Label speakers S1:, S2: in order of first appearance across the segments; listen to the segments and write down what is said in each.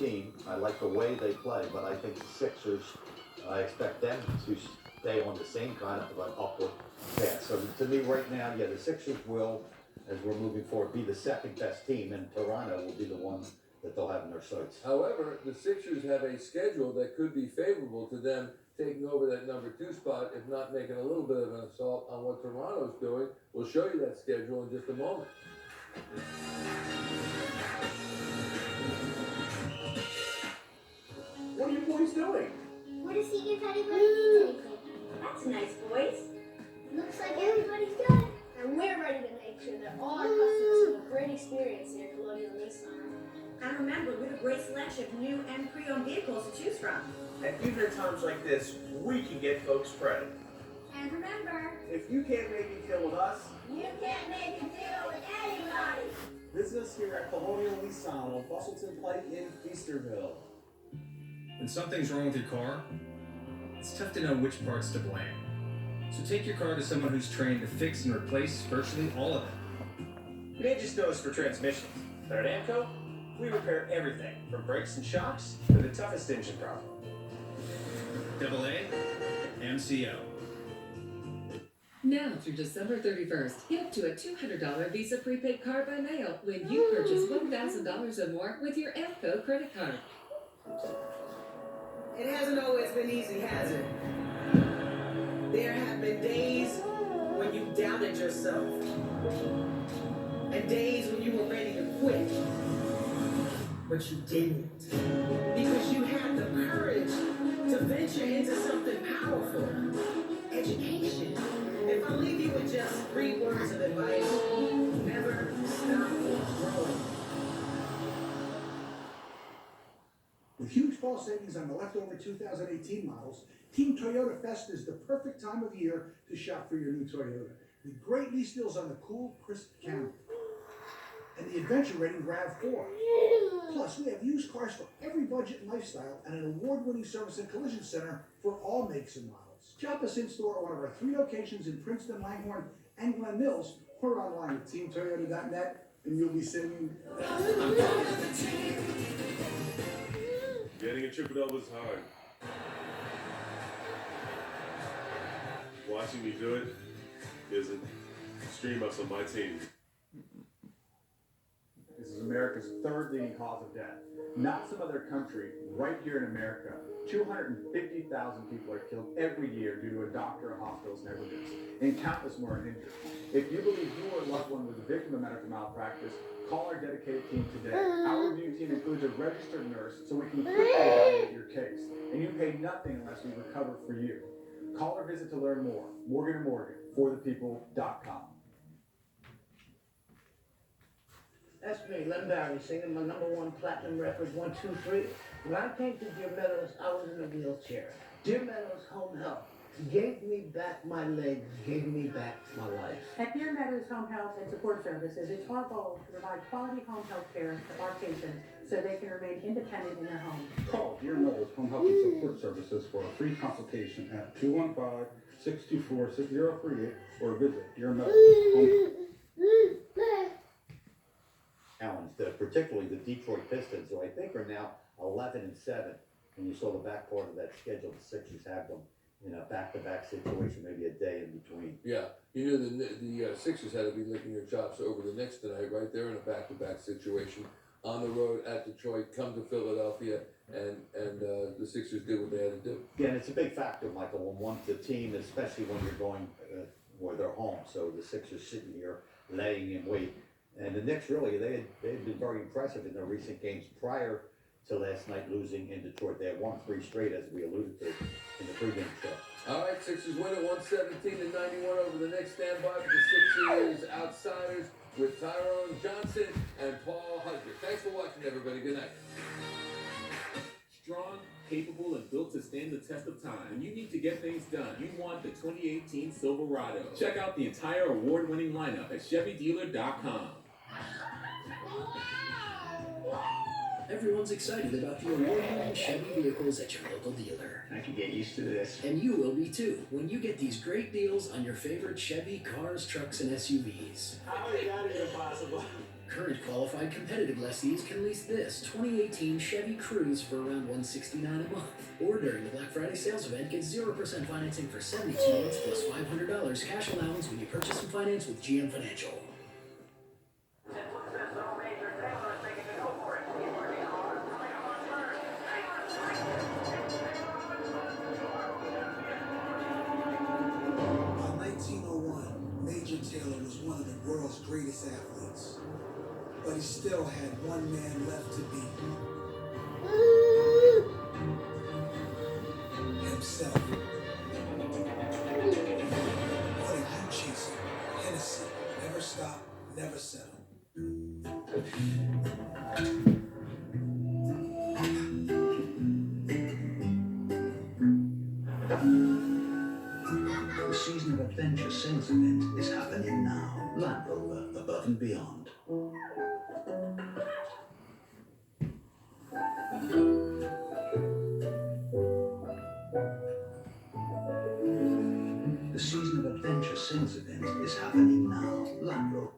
S1: team. I like the way they play, but I think the Sixers, I expect them to stay on the same kind of an upward path. So to me right now, yeah, the Sixers will, as we're moving forward, be the second best team, and Toronto will be the one that they'll have in their sights.
S2: However, the Sixers have a schedule that could be favorable to them taking over that number 2 spot, if not making a little bit of an assault on what Toronto's doing. We'll show you that schedule in just a moment.
S3: What are you boys doing?
S4: We're to see if anybody needs anything.
S5: That's nice, boys.
S4: Looks like everybody's done.
S6: And we're ready to make sure that all our customers have a great experience here at Colonial Nissan.
S5: And remember, we have a great selection of new and pre-owned vehicles to choose from.
S3: And even at times like this, we can get folks credit.
S4: And remember,
S3: If you can't make a deal with us,
S4: you can't make a deal with anybody.
S7: Visit us here at Colonial Nissan on Bustleton Pike in Feasterville.
S8: When something's wrong with your car, it's tough to know which parts to blame. So take your car to someone who's trained to fix and replace virtually all of it.
S7: You may just know us for transmissions, but at AMCO, we repair everything from brakes and shocks to the toughest engine problem.
S8: AA MCO.
S9: Now through December 31st, get up to a $200 Visa prepaid card by mail when you purchase $1,000 or more with your AMCO credit card.
S10: It hasn't always been easy, has it? There have been days when you doubted yourself, and days when you were ready to quit, but you didn't, because you had the courage to venture into something powerful, education. If I leave you with just 3 words of advice, never stop growing.
S11: With huge fall savings on the leftover 2018 models, Team Toyota Fest is the perfect time of year to shop for your new Toyota. With great lease deals on the cool, crisp Camry and the adventure-ready RAV4. Plus, we have used cars for every budget and lifestyle and an award-winning service and collision center for all makes and models. Shop us in-store at one of our 3 locations in Princeton, Langhorne, and Glen Mills, or online at teamtoyota.net, and you'll be singing.
S12: Getting a triple double is hard. Watching me do it isn't. Stream us on my team.
S13: This is America's 3rd leading cause of death. Not some other country, right here in America, 250,000 people are killed every year due to a doctor or hospital's negligence, and countless more are injured. If you believe you or a loved one was a victim of medical malpractice, call our dedicated team today. Our review team includes a registered nurse so we can quickly evaluate your case, and you pay nothing unless we recover for you. Call or visit to learn more. Morgan & Morgan, forthepeople.com.
S10: That's me, Len Barry, singing my #1 platinum record, 1, 2, 3. When I came to Deer Meadows, I was in a wheelchair. Deer Meadows Home Health gave me back my legs, gave me back my life.
S14: At Deer Meadows Home Health and Support Services, it's our goal to provide quality home health care to our patients so they can remain independent in their homes.
S15: Call Deer Meadows Home Health and Support Services for a free consultation at 215-624-6038 or visit Deer Meadows Home Health.
S1: Challenge, particularly the Detroit Pistons, who I think are now 11-7. And you saw the back part of that schedule. The Sixers have them in a back-to-back situation, maybe a day in between.
S2: Yeah, you know the Sixers had to be licking their chops over the Knicks tonight, right there in a back-to-back situation on the road at Detroit, come to Philadelphia, and the Sixers did what they had to do.
S1: Yeah, and it's a big factor, Michael, when one's the team, especially when you're going where they're home. So the Sixers sitting here laying in wait. And the Knicks, really, they had been very impressive in their recent games prior to last night losing in Detroit. They had won 3 straight, as we alluded to in the pregame show.
S2: All right, Sixers win at 117-91 over the Knicks. Stand by for the Sixers Outsiders with Tyrone Johnson and Paul Hudson. Thanks for watching, everybody. Good night.
S16: Strong, capable, and built to stand the test of time. When you need to get things done, you want the 2018 Silverado. Check out the entire award-winning lineup at ChevyDealer.com.
S17: Everyone's excited about the award-winning Chevy vehicles at your local dealer.
S3: I can get used to this.
S17: And you will be too, when you get these great deals on your favorite Chevy cars, trucks, and SUVs.
S3: How is that even possible?
S17: Current qualified competitive lessees can lease this 2018 Chevy Cruze for around $169 a month. Or during the Black Friday sales event, get 0% financing for 72 months plus $500 cash allowance when you purchase and finance with GM Financial.
S18: By 1901, Major Taylor was one of the world's greatest athletes. But he still had one man left to beat. Himself. What are you chasing? Hennessy. Never stop, never settle.
S19: The season of adventure sales event is happening now. Land Rover, above and beyond. The season of adventure sales event is happening now. Land Rover.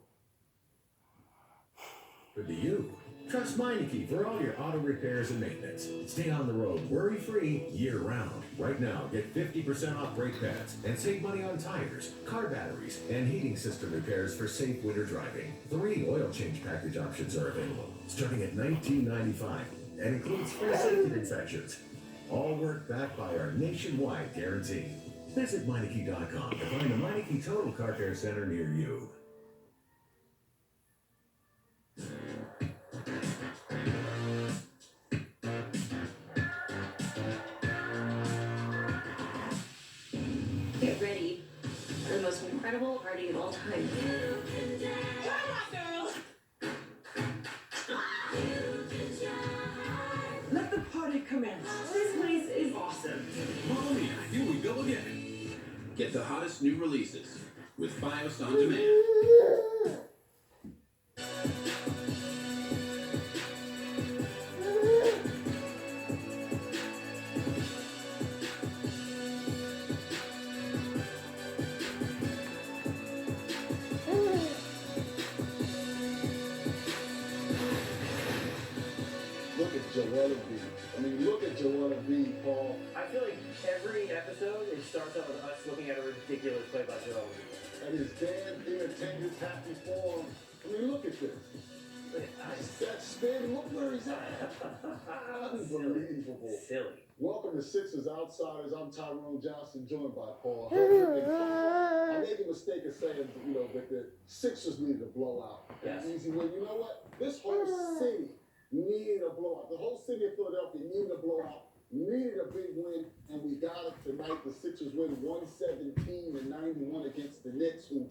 S20: But do you? Trust Meineke for all your auto repairs and maintenance. Stay on the road worry-free year-round. Right now, get 50% off brake pads and save money on tires, car batteries, and heating system repairs for safe winter driving. 3 oil change package options are available, starting at $19.95 and includes free safety inspections. All work backed by our nationwide guarantee. Visit Meineke.com to find a Meineke Total Car Care Center near you.
S21: Get ready for the most incredible party of all time.
S5: Let the party commence. This place is awesome.
S16: Mamma mia, here we go again. Get the hottest new releases with Fios On Demand.
S12: Look at Joella B. I mean, look at Joella B, Paul.
S3: I feel like every episode, it starts out with us looking at a ridiculous play by Joel.
S12: And his damn entertainers happy form. I mean, look at this. That spin, look where he's at. Unbelievable.
S3: Silly.
S12: Welcome to Sixers Outsiders. I'm Tyrone Johnson, joined by Paul Hunter. I made the mistake of saying, that the Sixers needed a blowout.
S3: Yes.
S12: An easy win. You know what? This whole city needed a blowout. The whole city of Philadelphia needed a blowout, needed a big win, and we got it tonight. The Sixers win 117-91 against the Knicks, who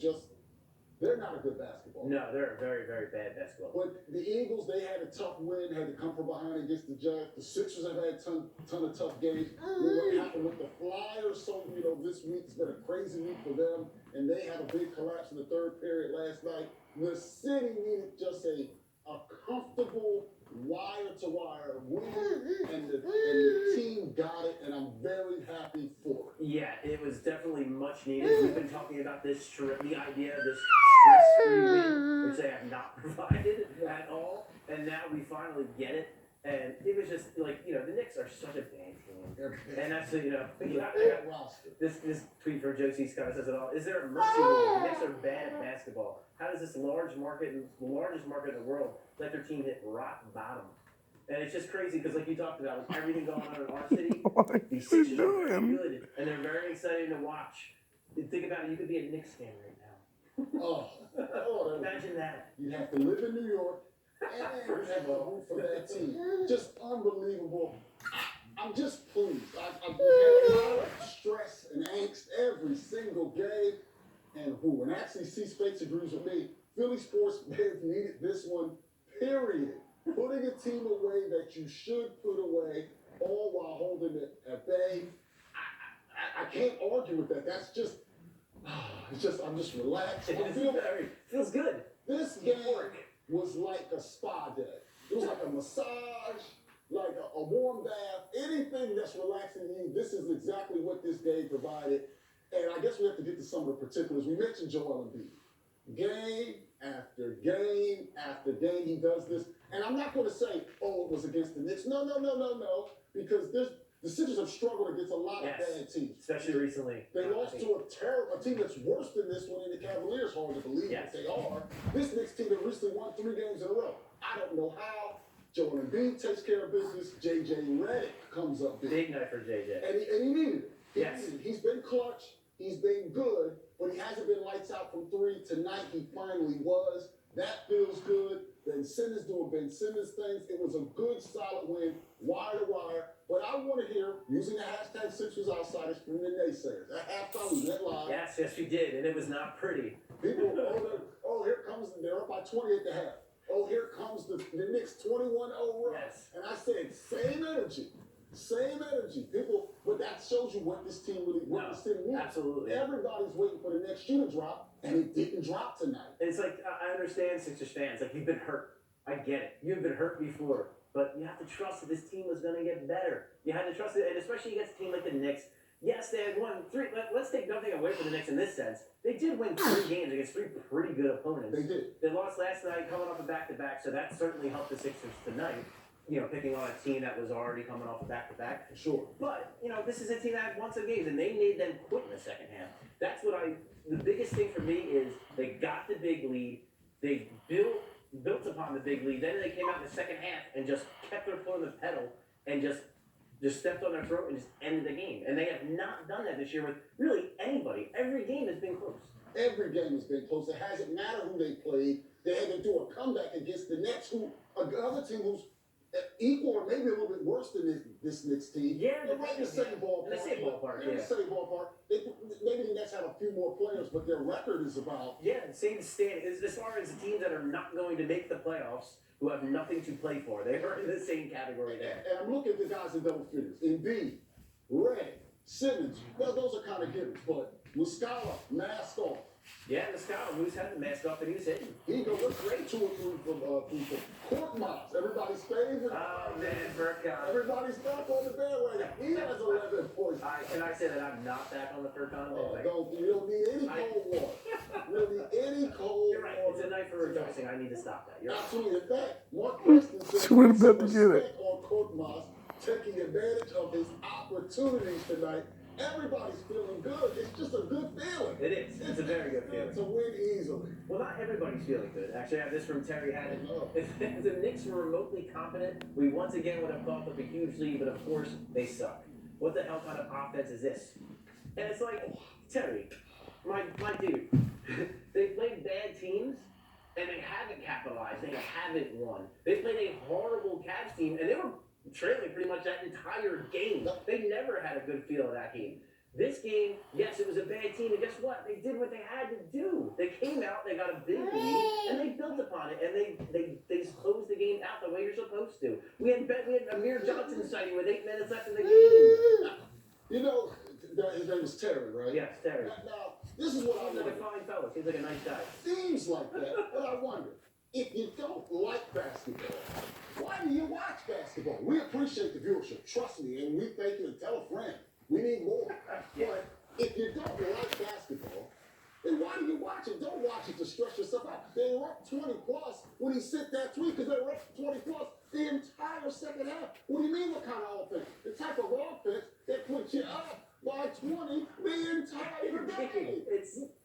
S12: they're not a good basketball.
S3: No, they're a very, very bad basketball.
S12: But the Eagles, they had a tough win, had to come from behind against the Giants. The Sixers have had a ton of tough games. What happened with the Flyers, so, this week's been a crazy week for them, and they had a big collapse in the third period last night. The city needed just a comfortable wire-to-wire win, and the team got it, and I'm very happy for it.
S3: Yeah, it was definitely much needed. We've been talking about the idea of this stress-free win, which they have not provided at all, and now we finally get it. And it was just like, the Knicks are such a bad team. And that's, this tweet from Josie Scott says it all. Is there a mercy rule? The Knicks are bad at basketball. How does this largest market in the world, let their team hit rock bottom? And it's just crazy because, like you talked about, with everything going on in our city, these Sixers are very good, and they're very exciting to watch. Think about it, you could be a Knicks fan right now. Imagine that.
S12: You have to live in New York, and you have to root for that team. Just unbelievable. I'm just pleased. I've had a lot of stress and angst every single game, and actually C-Space agrees with me. Philly sports fans needed this one, period. Putting a team away that you should put away, all while holding it at bay. I can't argue with that. That's just, I'm just relaxed.
S3: Feels good.
S12: This game was like a spa day. It was like a massage, like a warm bath, anything that's relaxing to you. This is exactly what this game provided. And I guess we have to get to some of the particulars. We mentioned Joel Embiid. Game after game, he does this. And I'm not going to say, oh, it was against the Knicks. No, because the Sixers have struggled against a lot of bad teams.
S3: Especially recently.
S12: They lost to a team that's worse than this one in the Cavaliers. Hard to believe that they are. This Knicks team that recently won 3 games in a row. I don't know how. Joel Embiid takes care of business. JJ Redick comes up big.
S3: Big night for JJ.
S12: And he needed it. He's been clutch. He's been good, but he hasn't been lights out from 3. Tonight he finally was. That feels good. Ben Simmons doing Ben Simmons things. It was a good, solid win, wire to wire. But I want to hear, using the hashtag Sixers Outsiders, from the naysayers. At halftime, we went live.
S3: Yes, we did, and it was not pretty.
S12: People, here comes, they're up by 20 at the half. Oh, here comes the Knicks 21-0 run.
S3: Yes.
S12: And I said, same energy. People, but that shows you what this team really, this team needs.
S3: Absolutely.
S12: Everybody's waiting for the next shoe to drop, and it didn't drop tonight.
S3: It's like, I understand Sixers fans, like, you've been hurt. I get it. You've been hurt before, but you have to trust that this team was going to get better. You had to trust it, and especially against a team like the Knicks. Yes, they had won 3. Let's take nothing away from the Knicks in this sense. They did win 3 games against 3 pretty good opponents.
S12: They did.
S3: They lost last night, coming off a back-to-back, so that certainly helped the Sixers tonight. You know, picking on a team that was already coming off a back-to-back.
S12: Sure.
S3: But, you know, this is a team that had won some games, and they made them quit in the second half. That's what the biggest thing for me is they got the big lead. They built upon the big lead. Then they came out in the second half and just kept their foot on the pedal and just stepped on their throat and just ended the game. And they have not done that this year with really anybody. Every game has been close.
S12: Every game has been close. It hasn't mattered who they played. They had to do a comeback against the Nets, who another team who's equal or maybe a little bit worse than this Knicks team.
S3: Yeah,
S12: they're right in the same ballpark.
S3: The same ballpark,
S12: They're in the same ballpark. Maybe the Nets have a few more players, but their record is about.
S3: Yeah, same stand. As far as the teams that are not going to make the playoffs, who have nothing to play for, they are in the same category there.
S12: And I'm looking at the guys in double figures. Embiid, Redick, Simmons. Well, those are kind of givens, but Muscala, mask off.
S3: Yeah, Muscala, who's had the mask off and he was hitting.
S12: He goes great 2 or 3 from Korkmaz, everybody's favorite.
S3: Oh man, Furkan.
S12: Everybody's back on the bandwagon. He has 11 points.
S3: Can I say that I'm not back on the Furkan?
S12: You don't need any cold water. You don't need any cold
S3: You're right.
S12: water.
S3: It's a night for rejoicing. I need to stop that. You're
S12: Absolutely. In fact, Mark Preston said respect on Korkmaz, taking advantage of his opportunities tonight. Everybody's feeling good. It's just a good feeling.
S3: It is. It's a very good feeling.
S12: To win easily.
S3: Well, not everybody's feeling good. Actually, I have this from Terry Haddon. If the Knicks were remotely competent, we once again would have caught up a huge lead, but of course, they suck. What the hell kind of offense is this? And it's like, Terry, my dude, they played bad teams, and they haven't capitalized. They haven't won. They played a horrible Cavs team, and they were trailing pretty much that entire game. They never had a good feel of that game. This game, yes, it was a bad team, and guess what? They did what they had to do. They came out, they got a big lead, and they built upon it, and they just closed the game out the way you're supposed to. We had Amir Johnson sighting with 8 minutes left in the game.
S12: You know, his name is Terry, right?
S3: Yes, Terry.
S12: Now, this is what I
S3: He's like
S12: wonder.
S3: a fine fellow. Seems like a nice guy.
S12: Seems like that, but I wonder, if you don't like basketball, why do you watch basketball? We appreciate the viewership, trust me, and we thank you and tell a friend. We need more. But if you don't like basketball, then why do you watch it? Don't watch it to stress yourself out. They were up 20 plus when he sent that tweet because they were up 20 plus the entire second half. What do you mean what kind of offense? The type of offense that puts you up by 20 the entire game.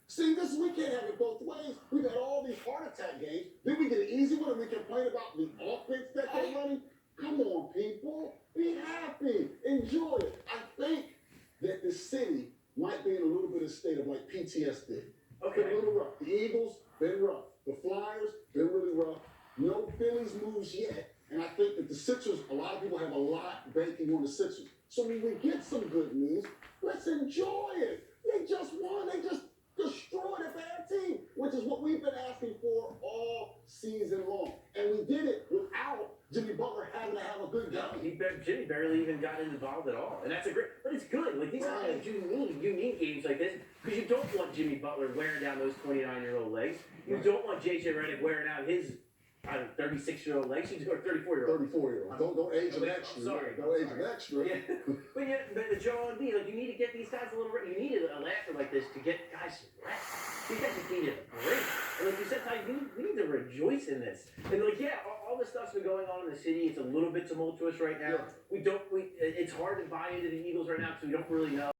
S12: See, we can't have it both ways. We've had all these heart attack games. Then we get an easy one and we complain about the offense that they're running. Come on, people. Be happy. Enjoy it. I think that the city might be in a little bit of state of like PTSD.
S3: Okay.
S12: Been a little rough. The Eagles, been rough. The Flyers, been really rough. No Phillies moves yet. And I think that the Sixers, a lot of people have a lot banking on the Sixers. So when we get some good news, let's enjoy it. They just won. They just destroyed a bad team, which is what we've been asking for all season long. And we did it without Jimmy Butler having to have a good game.
S3: Jimmy barely even got involved at all. And that's a great, but it's good. Like, these are games you need. You need games like this because you don't want Jimmy Butler wearing down those 29-year-old legs. You don't want JJ Redick wearing out his I don't know, 36-year-old legs, or 34-year-old.
S12: 34-year-old. Don't age them
S3: I'm
S12: extra.
S3: sorry.
S12: Don't age them extra.
S3: Yeah, but Joe and me, like, you need to get these guys a little. You needed a laughter like this to get guys some rest. These guys just needed a break. And like you said, Ty, we need to rejoice in this. And like, yeah, all this stuff's been going on in the city. It's a little bit tumultuous right now.
S12: Yeah.
S3: It's hard to buy into the Eagles right now because we don't really know.